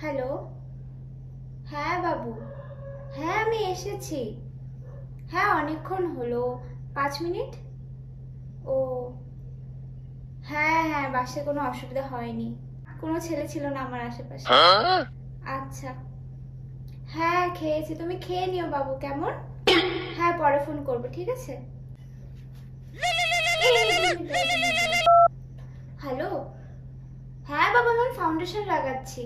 Hello, হ্যাঁ বাবু, হ্যাঁ আমি এসেছি। হ্যাঁ অনেকক্ষণ হলো, 5 মিনিট। ও হ্যাঁ হ্যাঁ, বাসে কোনো অসুবিধা হয়নি, কোনো ছেলে ছিল না আমার আশেপাশে। আচ্ছা, হ্যাঁ খেয়েছি, তুমি খেয়ে নিও বাবু, কেমন? হ্যাঁ পরে ফোন করবো, ঠিক আছে। হ্যালো, হ্যাঁ বাবা আমি ফাউন্ডেশন লাগাচ্ছি।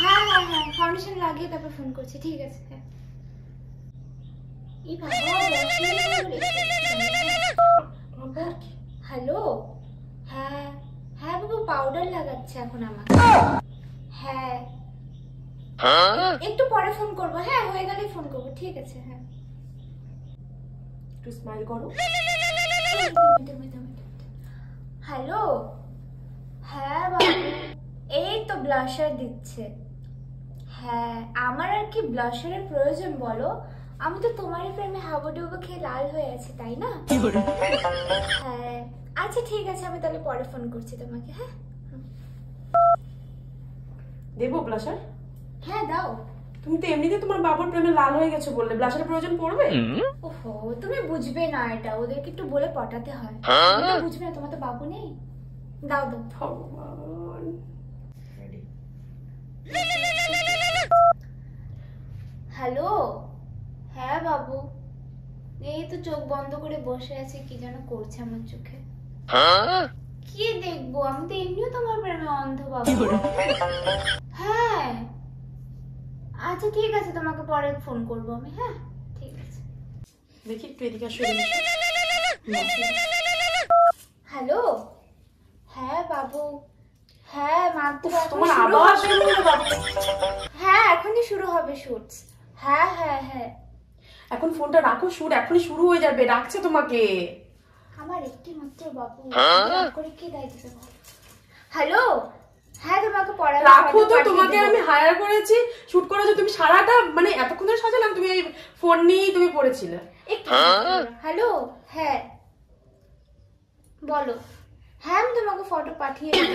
হ্যাঁ হ্যাঁ হ্যাঁ, ফাউন্ডেশন লাগিয়ে তারপর ফোন করছি, ঠিক আছে। হ্যাঁ হ্যালো, হ্যাঁ হ্যাঁ বাবু পাউডার লাগাচ্ছে এখন আমাকে। হ্যাঁ একটু পরে ফোন করবো, হ্যাঁ হয়ে গেলেই ফোন করবো, ঠিক আছে। হ্যাঁ একটু স্মাইল করো। হ্যালো, হ্যাঁ বাবু এই তো ব্লাশার দিচ্ছে। হ্যাঁ আমার আর কি ব্লাশারের প্রয়োজন বলো, আমি তো তোমারই প্রেমে হাবুডুবু খেয়ে লাল হয়ে আছি, তাই না? হ্যাঁ আচ্ছা ঠিক আছে, আমি তাহলে পরে ফোন করছি তোমাকে। হ্যাঁ দেবো ব্লাশার? হ্যাঁ দাও। তুমি তো এমনিতে তোমার বাবার প্রেমে লাল হয়ে গেছো বললে, ব্লাশারের প্রয়োজন পড়বে? ওহো তুমি বুঝবে না এটা, ওদেরকে একটু বলে পটাতে হয়, তুমি তো বুঝবে না, তোমার তো বাবু নেই। দাও দাও। ভগবান। হ্যালো, হ্যাঁ বাবু এই তো চোখ বন্ধ করে বসে আছে, কি যেন করছে আমার চোখে। কি দেখবো, আমি তো এমনিও তোমার প্রেমে অন্ধ বাবু। হ্যাঁ আচ্ছা ঠিক আছে, তোমাকে পরে ফোন করবো আমি। হ্যাঁ ঠিক আছে। দেখি একটু এদিকে আসো। হ্যালো, হ্যাঁ বাবু, হ্যাঁ মাত্র তোমার আবার হ্যাঁ এখনই শুরু হবে শুট। হ্যাঁ হ্যাঁ হ্যাঁ এখন ফোনটা রাখো, শুট এখনই শুরু হয়ে যাবে, ডাকছে তোমাকে। আমার একটি মাত্র বাবু, করে কি দায়িত্ব। হ্যালো, হ্যাঁ তোমাকে পড়া রাখো তো, তোমাকে আমি হায়ার করেছি শুট করার জন্য, তুমি সারাটা মানে এতক্ষণ ধরে সাজালাম, তুমি এই ফোন নিয়েই তুমি পড়েছিলে। হ্যালো, হ্যাঁ বলো। হ্যাঁ আমি তোমাকে ফটো পাঠিয়ে দিই।